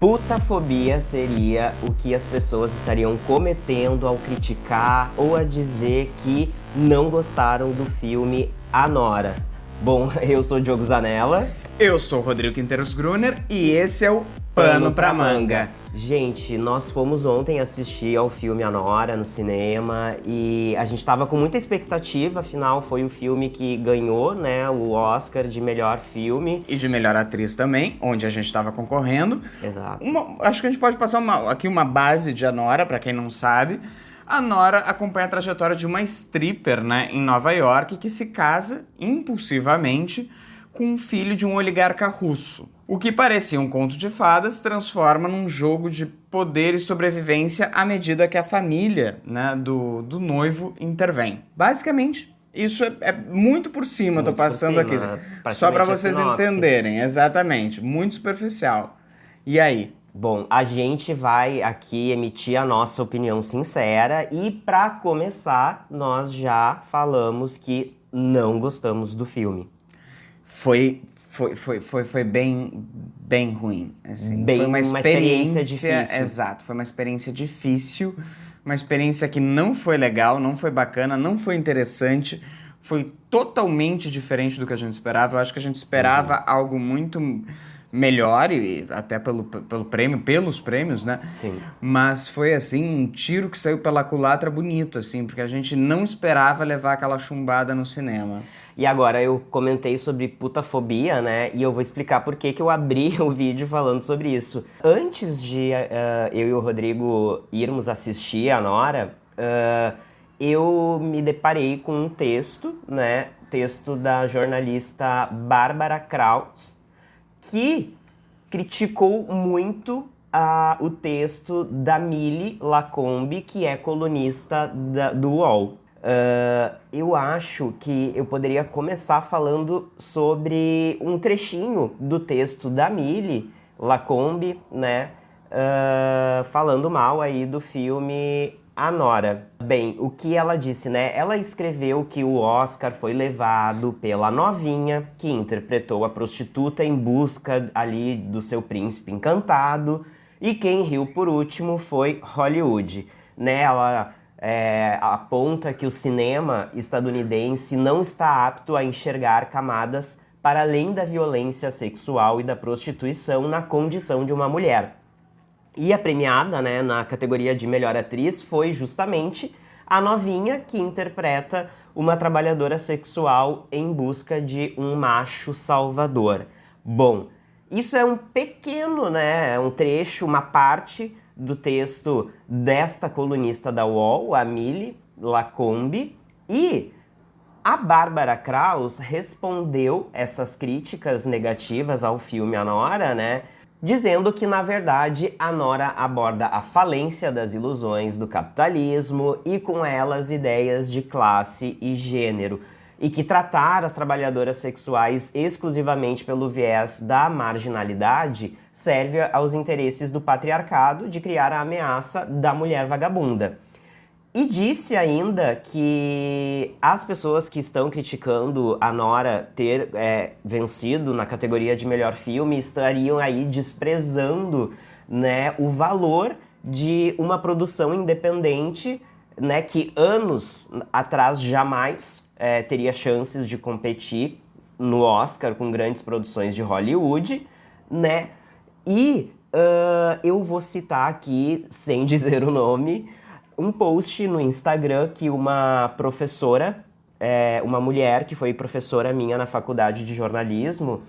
Putafobia seria o que as pessoas estariam cometendo ao criticar ou a dizer que não gostaram do filme Anora. Bom, eu sou o Diogo Zanella. Eu sou o Rodrigo Quinteiros Gruner e esse é o Pano pra Manga. Gente, nós fomos ontem assistir ao filme Anora no cinema e a gente tava com muita expectativa, afinal foi o filme que ganhou, né, o Oscar de melhor filme. E de melhor atriz também, onde a gente tava concorrendo. Exato. Acho que a gente pode passar aqui uma base de Anora, pra quem não sabe. A Nora acompanha a trajetória de uma stripper, né, em Nova York, que se casa impulsivamente com um filho de um oligarca russo. O que parecia um conto de fadas se transforma num jogo de poder e sobrevivência à medida que a família, né, do noivo intervém. Basicamente, isso é muito por cima, muito tô passando aqui, só pra vocês entenderem, exatamente, muito superficial. E aí? Bom, a gente vai aqui emitir a nossa opinião sincera e, pra começar, nós já falamos que não gostamos do filme. Foi bem ruim, assim. Bem, foi uma experiência difícil. Exato, foi uma experiência difícil, uma experiência que não foi legal, não foi bacana, não foi interessante, foi totalmente diferente do que a gente esperava. Eu acho que a gente esperava algo muito melhor, e até pelos prêmios, né? Sim. Mas foi, assim, um tiro que saiu pela culatra bonito, assim, porque a gente não esperava levar aquela chumbada no cinema. E agora, eu comentei sobre putafobia, né? E eu vou explicar por que eu abri o vídeo falando sobre isso. Antes de eu e o Rodrigo irmos assistir a Nora, eu me deparei com um texto, né? Texto da jornalista Bárbara Kraus, que criticou muito o texto da Mili Lacombe, que é colunista do UOL. Eu acho que eu poderia começar falando sobre um trechinho do texto da Mili Lacombe, né? Falando mal aí do filme Anora. Bem, o que ela disse, né? Ela escreveu que o Oscar foi levado pela novinha, que interpretou a prostituta em busca ali do seu príncipe encantado, e quem riu por último foi Hollywood, né? Ela aponta que o cinema estadunidense não está apto a enxergar camadas para além da violência sexual e da prostituição na condição de uma mulher. E a premiada, né, na categoria de melhor atriz foi justamente a novinha que interpreta uma trabalhadora sexual em busca de um macho salvador. Bom, isso é um pequeno, né, um trecho, uma parte do texto desta colunista da UOL, a Mili Lacombe, e a Bárbara Kraus respondeu essas críticas negativas ao filme Anora, né, dizendo que, na verdade, Anora aborda a falência das ilusões do capitalismo e, com elas, ideias de classe e gênero, e que tratar as trabalhadoras sexuais exclusivamente pelo viés da marginalidade serve aos interesses do patriarcado de criar a ameaça da mulher vagabunda. E disse ainda que as pessoas que estão criticando a Nora ter vencido na categoria de melhor filme estariam aí desprezando, né, o valor de uma produção independente, né, que anos atrás jamais teria chances de competir no Oscar com grandes produções de Hollywood, né? E eu vou citar aqui, sem dizer o nome, um post no Instagram que uma professora, uma mulher que foi professora minha na faculdade de jornalismo,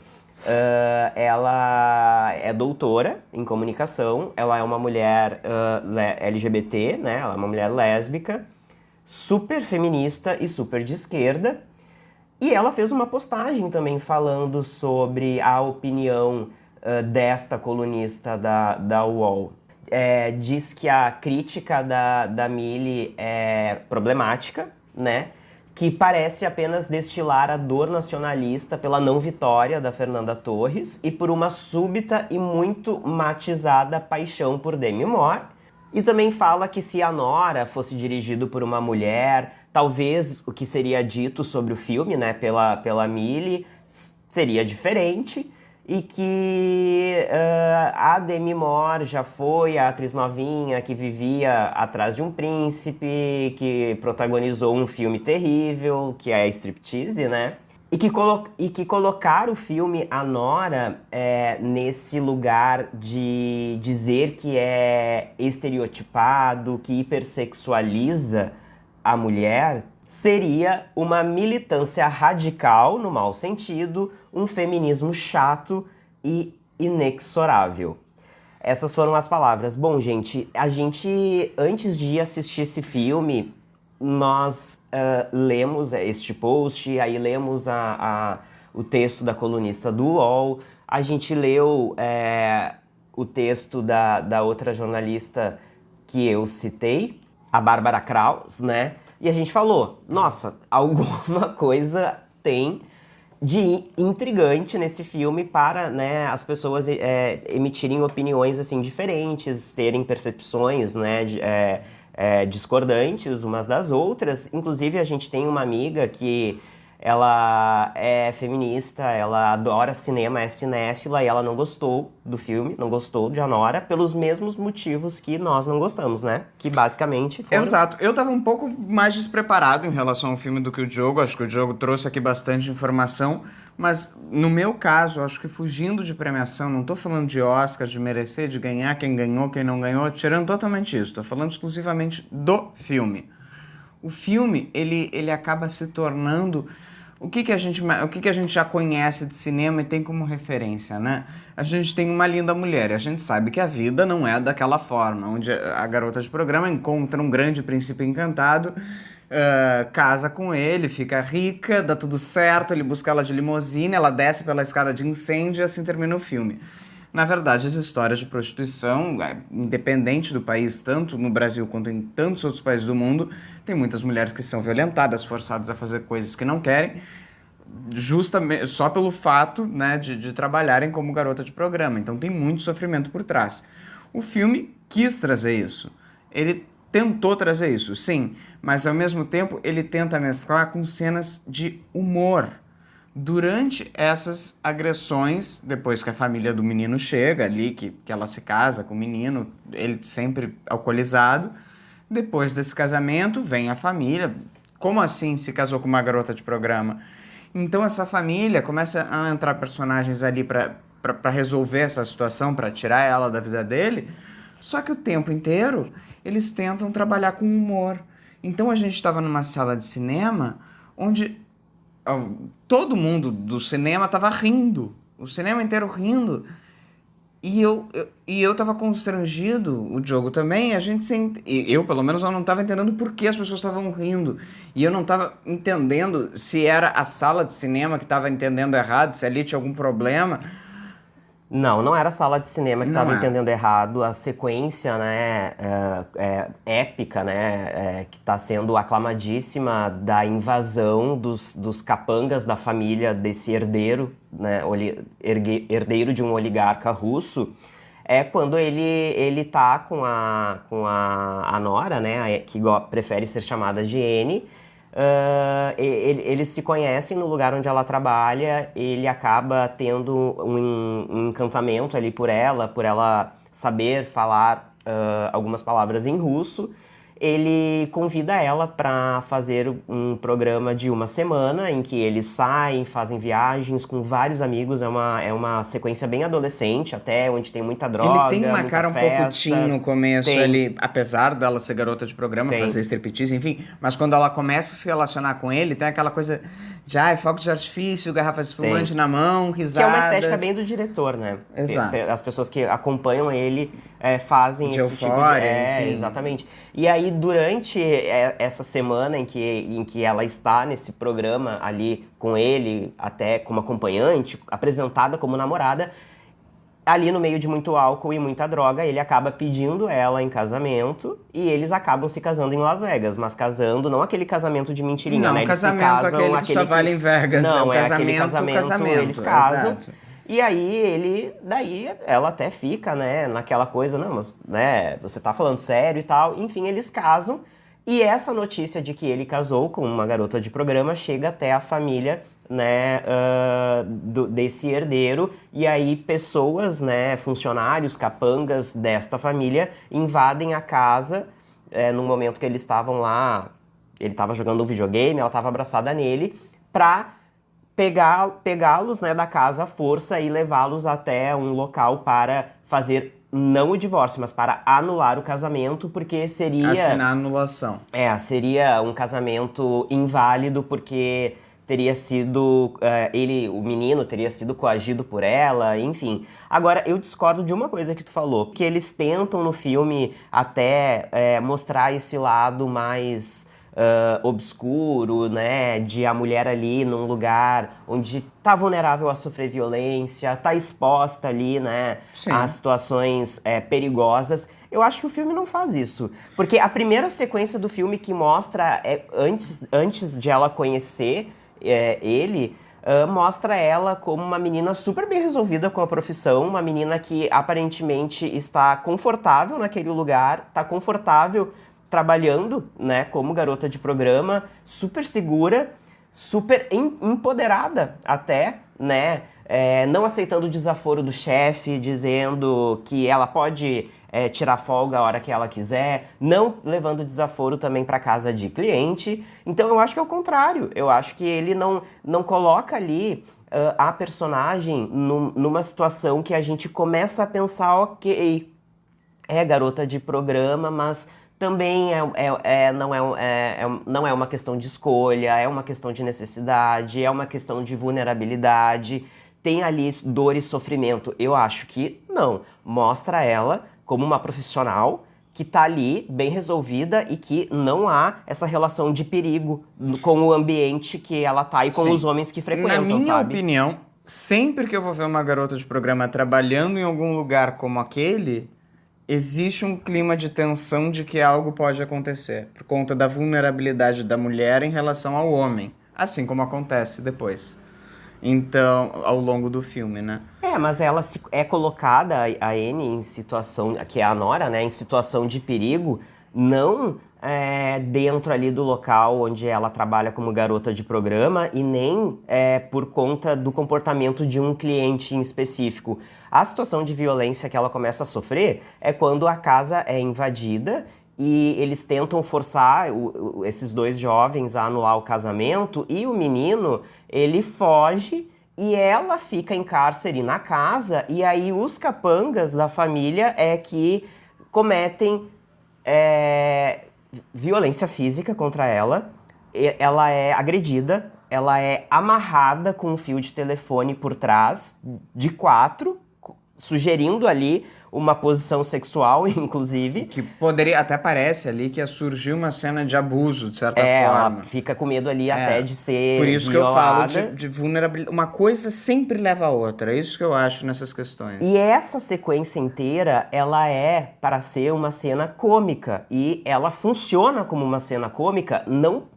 ela é doutora em comunicação, ela é uma mulher LGBT, né? Ela é uma mulher lésbica, super feminista e super de esquerda, e ela fez uma postagem também falando sobre a opinião desta colunista da UOL. Diz que a crítica da Mili é problemática, né? Que parece apenas destilar a dor nacionalista pela não vitória da Fernanda Torres e por uma súbita e muito matizada paixão por Demi Moore. E também fala que se a Nora fosse dirigido por uma mulher, talvez o que seria dito sobre o filme, né, pela Mili, seria diferente. e que a Demi Moore já foi a atriz novinha que vivia atrás de um príncipe, que protagonizou um filme terrível, que é Striptease, né? E que colocar o filme A Nora nesse lugar de dizer que é estereotipado, que hipersexualiza a mulher, seria uma militância radical, no mau sentido, um feminismo chato e inexorável. Essas foram as palavras. Bom, gente, antes de assistir esse filme, nós lemos este post, aí lemos o texto da colunista do UOL, a gente leu o texto da outra jornalista que eu citei, a Bárbara Kraus, né? E a gente falou, nossa, alguma coisa tem de intrigante nesse filme para, né, as pessoas emitirem opiniões assim diferentes, terem percepções, né, discordantes umas das outras. Inclusive, a gente tem uma amiga que ela é feminista, ela adora cinema, é cinéfila, e ela não gostou do filme, não gostou de Anora, pelos mesmos motivos que nós não gostamos, né? Que basicamente foram... Exato. Eu tava um pouco mais despreparado em relação ao filme do que o Diogo. Acho que o Diogo trouxe aqui bastante informação. Mas, no meu caso, acho que fugindo de premiação, não tô falando de Oscar, de merecer, de ganhar, quem ganhou, quem não ganhou, tirando totalmente isso. Tô falando exclusivamente do filme. O filme, ele acaba se tornando... O que a gente já conhece de cinema e tem como referência, né? A gente tem uma linda mulher e a gente sabe que a vida não é daquela forma, onde a garota de programa encontra um grande príncipe encantado, casa com ele, fica rica, dá tudo certo, ele busca ela de limusine, ela desce pela escada de incêndio e assim termina o filme. Na verdade, as histórias de prostituição, independente do país, tanto no Brasil quanto em tantos outros países do mundo, tem muitas mulheres que são violentadas, forçadas a fazer coisas que não querem, justamente só pelo fato, né, de trabalharem como garota de programa. Então tem muito sofrimento por trás. O filme quis trazer isso. Ele tentou trazer isso, sim, mas ao mesmo tempo ele tenta mesclar com cenas de humor. Durante essas agressões, depois que a família do menino chega ali, que ela se casa com o menino, ele sempre alcoolizado, depois desse casamento vem a família. Como assim se casou com uma garota de programa? Então essa família começa a entrar personagens ali para resolver essa situação, para tirar ela da vida dele, só que o tempo inteiro eles tentam trabalhar com humor. Então a gente estava numa sala de cinema onde todo mundo do cinema tava rindo, o cinema inteiro rindo, e eu tava constrangido, o Diogo também, eu pelo menos eu não tava entendendo por que as pessoas estavam rindo, e eu não tava entendendo se era a sala de cinema que tava entendendo errado, se ali tinha algum problema. Não era a sala de cinema que Não estava é. entendendo errado. A sequência, né, épica, né, que está sendo aclamadíssima da invasão dos capangas da família desse herdeiro, né, herdeiro de um oligarca russo, é quando ele tá com a Nora, né, que prefere ser chamada de N. Eles se conhecem no lugar onde ela trabalha, ele acaba tendo um encantamento ali por ela saber falar algumas palavras em russo. Ele convida ela para fazer um programa de uma semana em que eles saem, fazem viagens com vários amigos. É uma sequência bem adolescente, até onde tem muita droga, Ele tem uma muita cara um festa. pouco teen no começo, Tem. ali, apesar dela ser garota de programa, Tem. fazer striptease, enfim. Mas quando ela começa a se relacionar com ele, tem aquela coisa de fogo de artifício, garrafa de espumante na mão, risadas. Que é uma estética bem do diretor, né? Exato. As pessoas que acompanham ele fazem De esse tipo de... Euphoria, enfim. Exatamente. E aí, durante essa semana em que ela está nesse programa ali com ele, até como acompanhante, apresentada como namorada, ali no meio de muito álcool e muita droga, ele acaba pedindo ela em casamento e eles acabam se casando em Las Vegas, mas casando, não aquele casamento de mentirinha, Não, né? o Eles se casamento casam, aquele que só vale em Vegas, não, é o aquele casamento, eles casam. exato. E aí daí ela até fica, né, naquela coisa, não, mas, né, você tá falando sério e tal. Enfim, eles casam E essa notícia de que ele casou com uma garota de programa chega até a família, né, desse herdeiro, e aí pessoas, né, funcionários, capangas desta família invadem a casa no momento que eles estavam lá, ele estava jogando um videogame, ela estava abraçada nele, pra pegá-los, né, da casa à força e levá-los até um local para fazer não o divórcio, mas para anular o casamento, porque seria... Assinar a anulação. Seria um casamento inválido, porque teria sido... o menino teria sido coagido por ela, enfim. Agora, eu discordo de uma coisa que tu falou, que eles tentam no filme até mostrar esse lado mais... obscuro, né, de a mulher ali num lugar onde tá vulnerável a sofrer violência, tá exposta ali, né, a situações perigosas. Eu acho que o filme não faz isso, porque a primeira sequência do filme que mostra antes de ela conhecer ele, mostra ela como uma menina super bem resolvida com a profissão, uma menina que aparentemente está confortável naquele lugar, tá confortável trabalhando, né, como garota de programa, super segura, super empoderada até, né, não aceitando o desaforo do chefe, dizendo que ela pode tirar folga a hora que ela quiser, não levando desaforo também para casa de cliente. Então eu acho que é o contrário, eu acho que ele não coloca ali a personagem numa situação que a gente começa a pensar, ok, é garota de programa, mas também não é uma questão de escolha, é uma questão de necessidade, é uma questão de vulnerabilidade, tem ali dor e sofrimento. Eu acho que não. Mostra ela como uma profissional que tá ali bem resolvida e que não há essa relação de perigo com o ambiente que ela tá e com os homens que frequentam, Na minha sabe? opinião, sempre que eu vou ver uma garota de programa trabalhando em algum lugar como aquele, existe um clima de tensão de que algo pode acontecer, por conta da vulnerabilidade da mulher em relação ao homem, assim como acontece depois. Então, ao longo do filme, né? Mas ela é colocada, a Anne, em situação, que é a Nora, né, em situação de perigo, não dentro ali do local onde ela trabalha como garota de programa e nem por conta do comportamento de um cliente em específico. A situação de violência que ela começa a sofrer é quando a casa é invadida e eles tentam forçar esses dois jovens a anular o casamento e o menino, ele foge e ela fica em cárcere na casa e aí os capangas da família que cometem violência física contra ela. Ela é agredida, ela é amarrada com um fio de telefone por trás, de 4, sugerindo ali uma posição sexual, inclusive. Que poderia, até parece ali que ia surgir uma cena de abuso, de certa forma. Ela fica com medo ali até de ser Por isso violada. que eu falo de vulnerabilidade. Uma coisa sempre leva a outra, é isso que eu acho nessas questões. E essa sequência inteira, ela é para ser uma cena cômica. E ela funciona como uma cena cômica.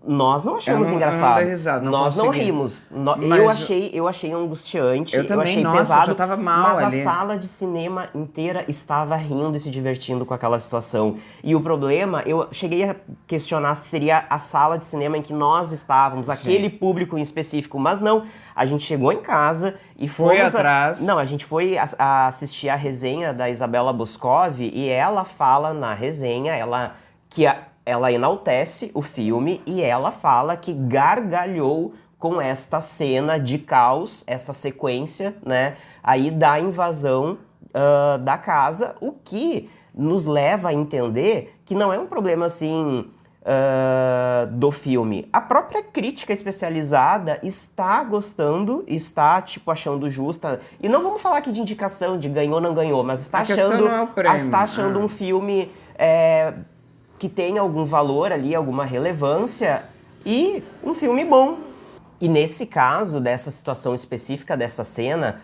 Nós não achamos engraçado. Eu não dei risada, nós não consegui. rimos. Mas Eu achei angustiante. Eu também, achei nossa, pesado. já tava mal mas ali. a sala de cinema inteira estava rindo e se divertindo com aquela situação. E o problema, eu cheguei a questionar se seria a sala de cinema em que nós estávamos, aquele público em específico. Mas não. A gente chegou em casa e foi atrás. Não, a gente foi assistir a resenha da Isabela Boscov e ela fala na resenha, ela enaltece o filme e ela fala que gargalhou com esta cena de caos, essa sequência, né, aí da invasão da casa, o que nos leva a entender que não é um problema assim do filme. A própria crítica especializada está gostando, está, tipo, achando justa. E não vamos falar aqui de indicação, de ganhou ou não ganhou, mas está achando, não é o prêmio. está achando um filme que tem algum valor ali, alguma relevância, e um filme bom. E nesse caso, dessa situação específica dessa cena,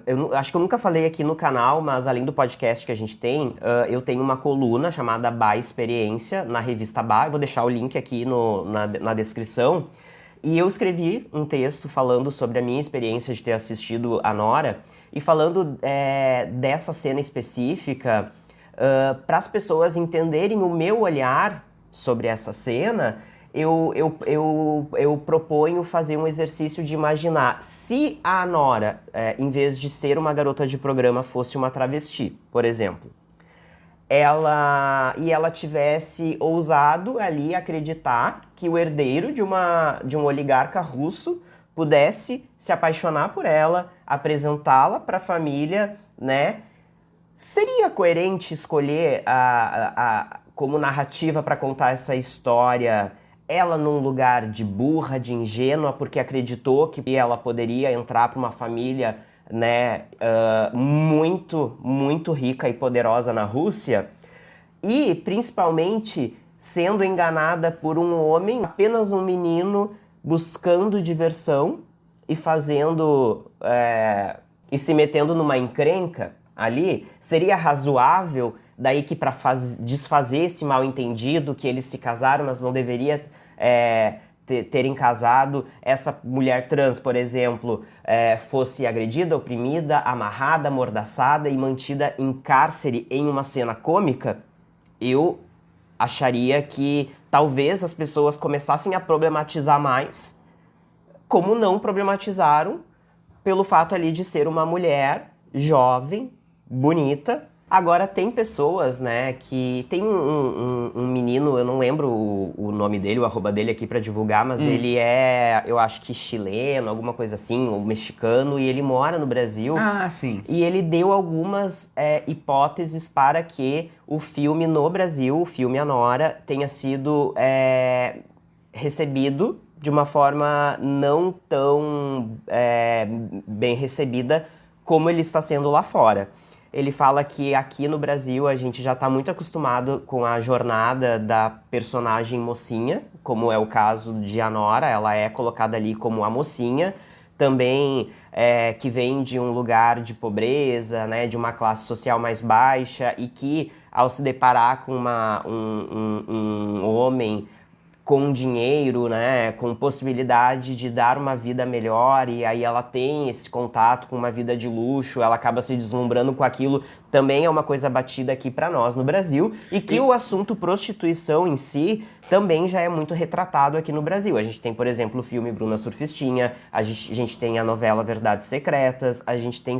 eu acho que eu nunca falei aqui no canal, mas além do podcast que a gente tem, eu tenho uma coluna chamada Bah Experiência, na revista Bah, eu vou deixar o link aqui na descrição, e eu escrevi um texto falando sobre a minha experiência de ter assistido a Nora, e falando dessa cena específica, para as pessoas entenderem o meu olhar sobre essa cena, eu proponho fazer um exercício de imaginar se a Nora, em vez de ser uma garota de programa, fosse uma travesti, por exemplo. Ela tivesse ousado ali acreditar que o herdeiro de um oligarca russo pudesse se apaixonar por ela, apresentá-la para a família, né? Seria coerente escolher como narrativa para contar essa história ela num lugar de burra, de ingênua, porque acreditou que ela poderia entrar para uma família, né, muito, muito rica e poderosa na Rússia, e principalmente sendo enganada por um homem, apenas um menino, buscando diversão e e se metendo numa encrenca ali. Seria razoável daí que para desfazer esse mal-entendido que eles se casaram, mas não deveria terem casado, essa mulher trans, por exemplo, fosse agredida, oprimida, amarrada, amordaçada e mantida em cárcere em uma cena cômica? Eu acharia que talvez as pessoas começassem a problematizar mais, como não problematizaram pelo fato ali de ser uma mulher jovem, bonita. Agora tem pessoas, né, que tem um menino, eu não lembro o nome dele, o arroba dele aqui pra divulgar, mas ele eu acho que chileno, alguma coisa assim, ou mexicano, e ele mora no Brasil. Ah, sim. E ele deu algumas hipóteses para que o filme no Brasil, o filme A Nora, tenha sido recebido de uma forma não tão bem recebida como ele está sendo lá fora. Ele fala que aqui no Brasil a gente já está muito acostumado com a jornada da personagem mocinha, como é o caso de A Nora, ela é colocada ali como a mocinha, também que vem de um lugar de pobreza, né, de uma classe social mais baixa, e que ao se deparar com um homem com dinheiro, né, com possibilidade de dar uma vida melhor, e aí ela tem esse contato com uma vida de luxo, ela acaba se deslumbrando com aquilo, também é uma coisa batida aqui pra nós no Brasil, e que o assunto prostituição em si também já é muito retratado aqui no Brasil. A gente tem, por exemplo, o filme Bruna Surfistinha, a gente tem a novela Verdades Secretas, a gente tem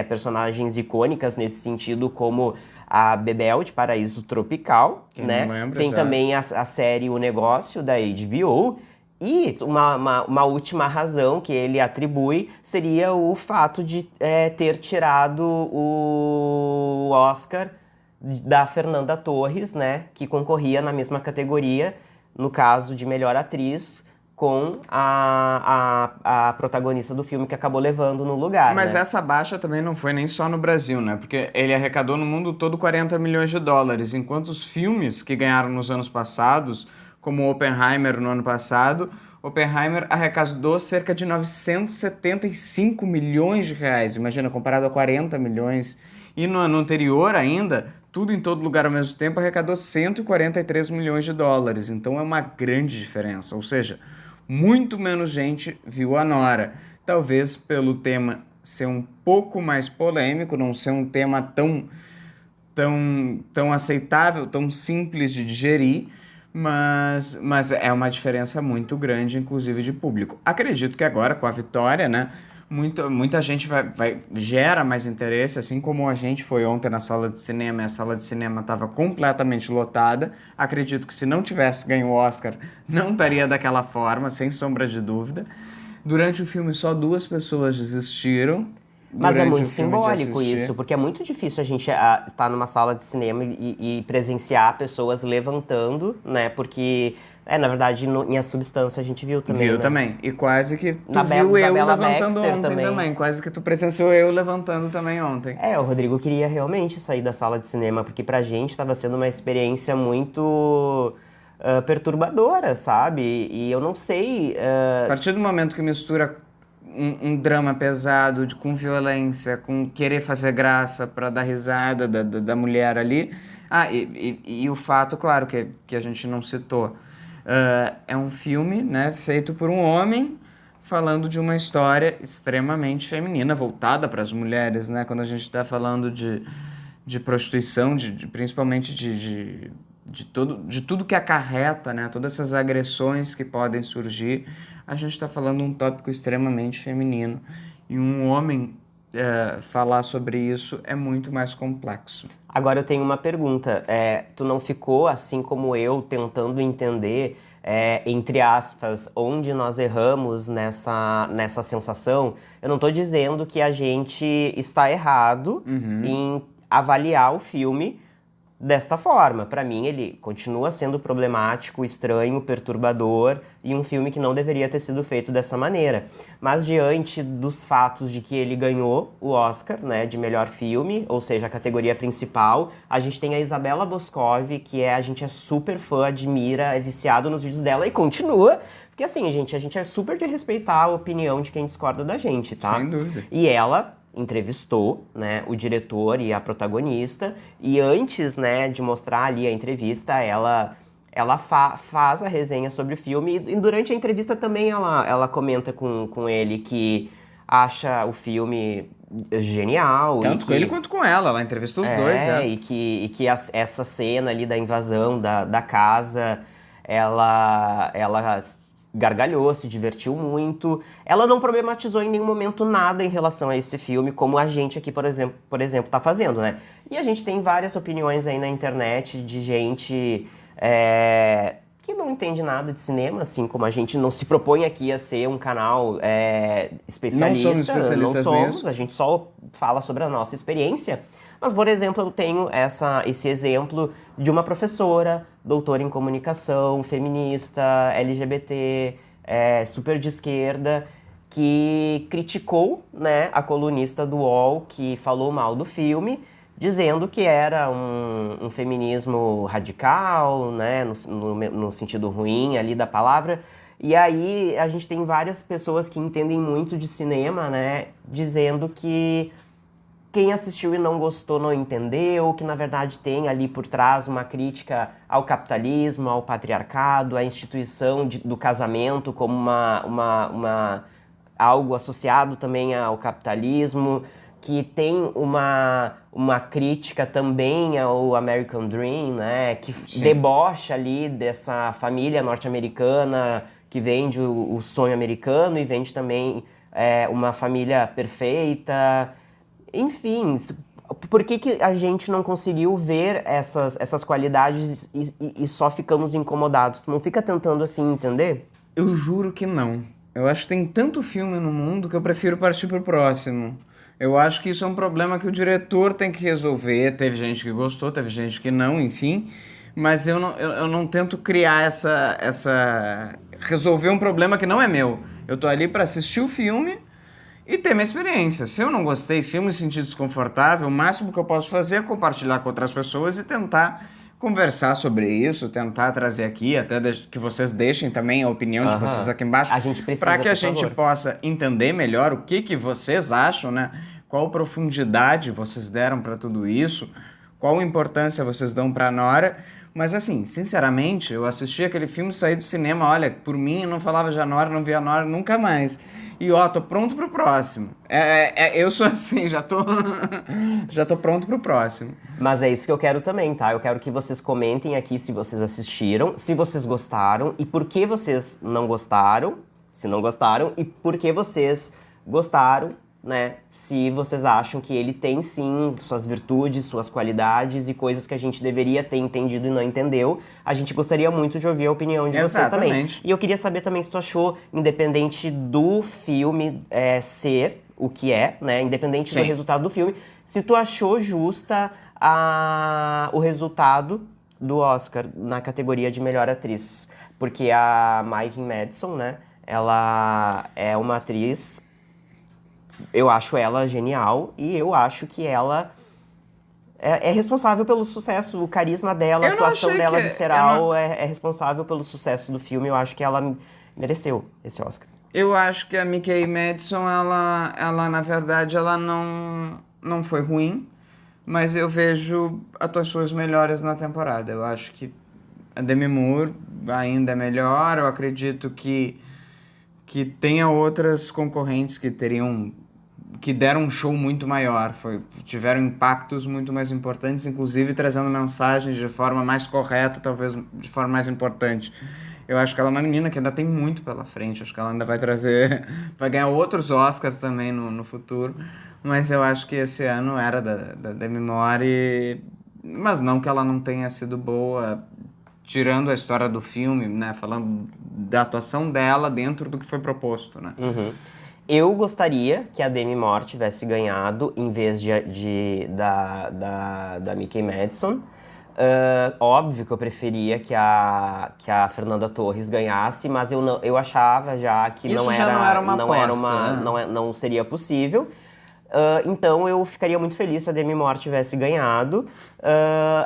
personagens icônicas nesse sentido, como a Bebel de Paraíso Tropical, Quem né? não lembra, tem já. também a série O Negócio, da HBO. E uma última razão que ele atribui seria o fato de ter tirado o Oscar da Fernanda Torres, né? Que concorria na mesma categoria, no caso de melhor atriz, com a protagonista do filme que acabou levando no lugar, Mas né? essa baixa também não foi nem só no Brasil, né? Porque ele arrecadou no mundo todo 40 milhões de dólares, enquanto os filmes que ganharam nos anos passados, como Oppenheimer no ano passado, Oppenheimer arrecadou cerca de 975 milhões de reais, imagina, comparado a 40 milhões. E no ano anterior ainda, Tudo em Todo Lugar ao Mesmo Tempo arrecadou 143 milhões de dólares, então é uma grande diferença, ou seja, muito menos gente viu a Nora. Talvez pelo tema ser um pouco mais polêmico, não ser um tema tão aceitável, tão simples de digerir, mas é uma diferença muito grande, inclusive de público. Acredito que agora, com a vitória, né, muita gente gera mais interesse, assim como a gente foi ontem na sala de cinema e a sala de cinema estava completamente lotada. Acredito que se não tivesse ganho o Oscar, não estaria daquela forma, sem sombra de dúvida. Durante o filme, só 2 pessoas desistiram. Mas é Durante muito o filme de simbólico assistir. isso, porque é muito difícil a gente estar numa sala de cinema e presenciar pessoas levantando, né? Porque, na verdade, em A Substância a gente viu também, Viu né? também. E quase que tu Na viu eu Bela levantando Baxter ontem também. Quase que tu presenciou eu levantando também ontem. O Rodrigo queria realmente sair da sala de cinema, porque pra gente estava sendo uma experiência muito perturbadora, sabe? E eu não sei. A partir do momento que mistura um drama pesado, com violência, com querer fazer graça pra dar risada da mulher ali. E o fato, claro, que a gente não citou. É um filme, né, feito por um homem falando de uma história extremamente feminina, voltada para as mulheres, né? Quando a gente está falando de prostituição, principalmente de tudo que acarreta, né? Todas essas agressões que podem surgir, a gente está falando um tópico extremamente feminino. E um homem falar sobre isso é muito mais complexo. Agora eu tenho uma pergunta. Tu não ficou, assim como eu, tentando entender, entre aspas, onde nós erramos nessa sensação? Eu não estou dizendo que a gente está errado em avaliar o filme desta forma. Para mim, ele continua sendo problemático, estranho, perturbador e um filme que não deveria ter sido feito dessa maneira. Mas diante dos fatos de que ele ganhou o Oscar, né, de melhor filme, ou seja, a categoria principal, a gente tem a Isabella Boscov, que a gente é super fã, admira, é viciado nos vídeos dela e continua. Porque assim, gente, a gente é super de respeitar a opinião de quem discorda da gente, tá? Sem dúvida. E ela entrevistou, né, o diretor e a protagonista, e antes, né, de mostrar ali a entrevista, ela faz a resenha sobre o filme, e durante a entrevista também ela comenta com ele que acha o filme genial. Tanto com ele quanto com ela entrevistou os dois, E que essa cena ali da invasão da casa, ela gargalhou, se divertiu muito. Ela não problematizou em nenhum momento nada em relação a esse filme, como a gente aqui, por exemplo, tá fazendo, né? E a gente tem várias opiniões aí na internet de gente que não entende nada de cinema, assim como a gente não se propõe aqui a ser um canal especialista. Não somos especialistas nisso. A gente só fala sobre a nossa experiência. Mas, por exemplo, eu tenho esse exemplo de uma professora, doutora em comunicação, feminista, LGBT, super de esquerda, que criticou, né, a colunista do UOL, que falou mal do filme, dizendo que era um feminismo radical, né, no sentido ruim ali da palavra. E aí a gente tem várias pessoas que entendem muito de cinema, né, dizendo que quem assistiu e não gostou não entendeu, que na verdade tem ali por trás uma crítica ao capitalismo, ao patriarcado, à instituição do casamento como algo associado também ao capitalismo, que tem uma crítica também ao American Dream, né, que debocha ali dessa família norte-americana que vende o sonho americano e vende também uma família perfeita. Enfim, por que a gente não conseguiu ver essas qualidades e só ficamos incomodados? Tu não fica tentando assim entender? Eu juro que não. Eu acho que tem tanto filme no mundo que eu prefiro partir pro próximo. Eu acho que isso é um problema que o diretor tem que resolver. Teve gente que gostou, teve gente que não, enfim. Mas eu não tento criar resolver um problema que não é meu. Eu tô ali para assistir o filme e ter minha experiência. Se eu não gostei, se eu me sentir desconfortável, o máximo que eu posso fazer é compartilhar com outras pessoas e tentar conversar sobre isso, tentar trazer aqui, até que vocês deixem também a opinião de vocês aqui embaixo. A gente precisa, para que a por gente favor. possa entender melhor o que vocês acham, né? Qual profundidade vocês deram para tudo isso, qual importância vocês dão para Nora. Mas assim, sinceramente, eu assisti aquele filme, saí do cinema, olha, por mim, eu não falava de Nora, não via Nora nunca mais. E ó, tô pronto pro próximo. Eu sou assim, já tô pronto pro próximo. Mas é isso que eu quero também, tá? Eu quero que vocês comentem aqui se vocês assistiram, se vocês gostaram e por que vocês não gostaram, se não gostaram, e por que vocês gostaram, né? Se vocês acham que ele tem sim suas virtudes, suas qualidades e coisas que a gente deveria ter entendido e não entendeu. A gente gostaria muito de ouvir a opinião de vocês também. E eu queria saber também se tu achou, independente do filme ser o que é, né? Independente do resultado do filme, se tu achou justa o resultado do Oscar na categoria de melhor atriz. Porque a Maggie Madison, né? Ela é uma atriz. Eu acho ela genial e eu acho que ela é responsável pelo sucesso, o carisma dela, a atuação dela visceral é responsável pelo sucesso do filme. Eu acho que ela mereceu esse Oscar. Eu acho que a Mickey Madison, ela na verdade, ela não foi ruim, mas eu vejo atuações melhores na temporada. Eu acho que a Demi Moore ainda é melhor, eu acredito que tenha outras concorrentes que teriam que deram um show muito maior, tiveram impactos muito mais importantes, inclusive trazendo mensagens de forma mais correta, talvez de forma mais importante. Eu acho que ela é uma menina que ainda tem muito pela frente, acho que ela ainda vai ganhar outros Oscars também no futuro, mas eu acho que esse ano era da Demi Moore, mas não que ela não tenha sido boa, tirando a história do filme, né, falando da atuação dela dentro do que foi proposto, né. Eu gostaria que a Demi Moore tivesse ganhado em vez da Mickey Madison. Óbvio que eu preferia que a Fernanda Torres ganhasse, mas eu achava já que Isso já não era uma aposta, né? não seria possível. Então eu ficaria muito feliz se a Demi Moore tivesse ganhado.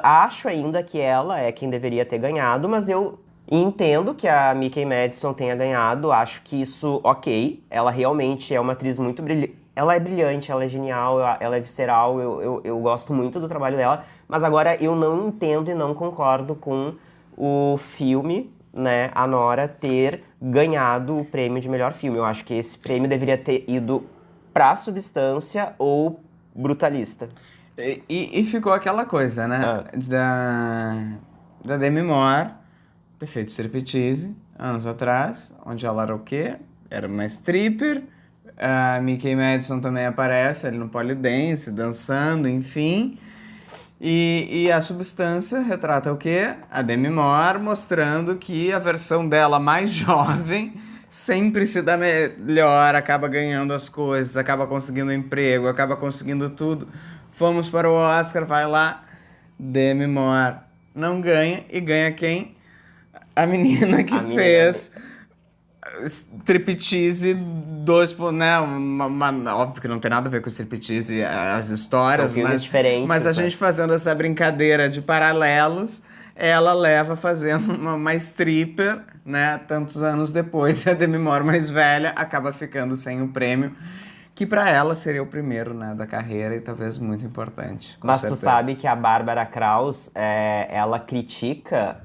Acho ainda que ela é quem deveria ter ganhado, mas eu entendo que a Mickey Madison tenha ganhado. Acho que isso, ok. Ela realmente é uma atriz muito brilhante. Ela é brilhante, ela é genial, ela é visceral, eu gosto muito do trabalho dela. Mas agora eu não entendo e não concordo com o filme, né, a Nora, ter ganhado o prêmio de melhor filme. Eu acho que esse prêmio deveria ter ido pra Substância ou Brutalista. E ficou aquela coisa, né? Da Demi Moore ter feito striptease anos atrás, onde ela era o quê? Era uma stripper. A Mickey Madison também aparece ali no Polydance, dançando, enfim. E a Substância retrata o quê? A Demi Moore mostrando que a versão dela mais jovem sempre se dá melhor, acaba ganhando as coisas, acaba conseguindo um emprego, acaba conseguindo tudo. Fomos para o Oscar, vai lá, Demi Moore não ganha, e ganha quem? A menina que fez striptease 2, né? Óbvio que não tem nada a ver com striptease, as histórias, são filmes diferentes, mas a gente fazendo essa brincadeira de paralelos, ela leva fazendo uma stripper, né? Tantos anos depois, a Demi Moore mais velha acaba ficando sem o prêmio, que pra ela seria o primeiro, né, da carreira, e talvez muito importante. Mas certeza. Tu sabe que a Bárbara Krause, ela critica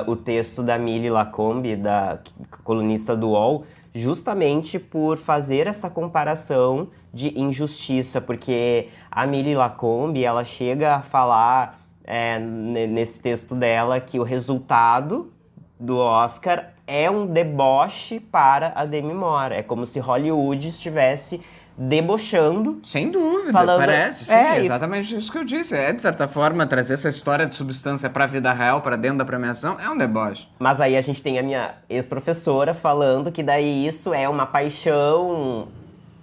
o texto da Millie Lacombe, da colunista do UOL, justamente por fazer essa comparação de injustiça, porque a Millie Lacombe, ela chega a falar nesse texto dela que o resultado do Oscar é um deboche para a Demi Moore. É como se Hollywood estivesse debochando. Sem dúvida, falando, parece, sim, exatamente isso que eu disse. De certa forma, trazer essa história de Substância pra vida real, pra dentro da premiação, é um deboche. Mas aí a gente tem a minha ex-professora falando que daí isso é uma paixão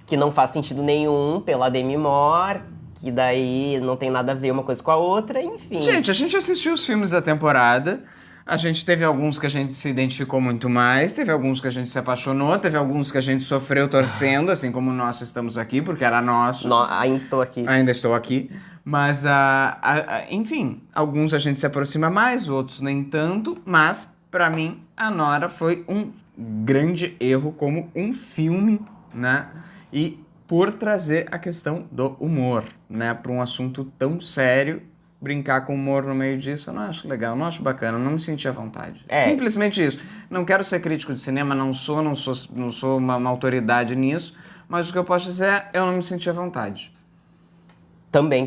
que não faz sentido nenhum pela Demi Moore, que daí não tem nada a ver uma coisa com a outra, enfim. Gente, a gente assistiu os filmes da temporada. A gente teve alguns que a gente se identificou muito mais, teve alguns que a gente se apaixonou, teve alguns que a gente sofreu torcendo, assim como nós estamos aqui, porque era nosso. Ainda estou aqui. Ainda estou aqui. Mas, enfim, alguns a gente se aproxima mais, outros nem tanto, mas, pra mim, a Nora foi um grande erro como um filme, né? E por trazer a questão do humor, né? Pra um assunto tão sério. Brincar com humor no meio disso, eu não acho legal, não acho bacana, não me senti à vontade. Simplesmente isso. Não quero ser crítico de cinema, não sou uma autoridade nisso, mas o que eu posso dizer é eu não me senti à vontade. Também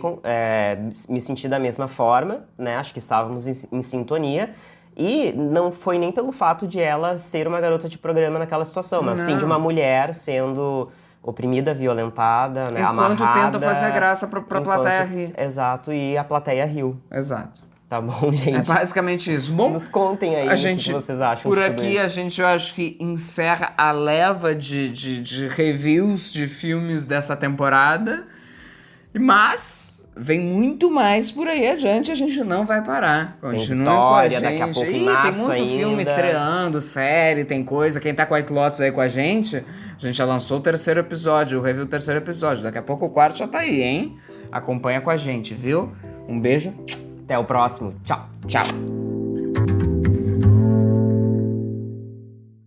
me senti da mesma forma, né? Acho que estávamos em sintonia. E não foi nem pelo fato de ela ser uma garota de programa naquela situação, mas sim de uma mulher sendo oprimida, violentada, né, amarrada. Enquanto tenta fazer graça pra plateia rir. Exato, e a plateia riu. Exato. Tá bom, gente? É basicamente isso. Bom, nos contem aí o que vocês acham por de tudo aqui isso. A gente, eu acho que encerra a leva de reviews de filmes dessa temporada. Mas vem muito mais por aí adiante, a gente não vai parar. Continua com a gente. Daqui a pouco tem muito filme estreando, série, tem coisa. Quem tá com White Lotus aí com a gente já lançou o 3º episódio, o review do 3º episódio. Daqui a pouco o 4º já tá aí, hein? Acompanha com a gente, viu? Um beijo. Até o próximo. Tchau. Tchau.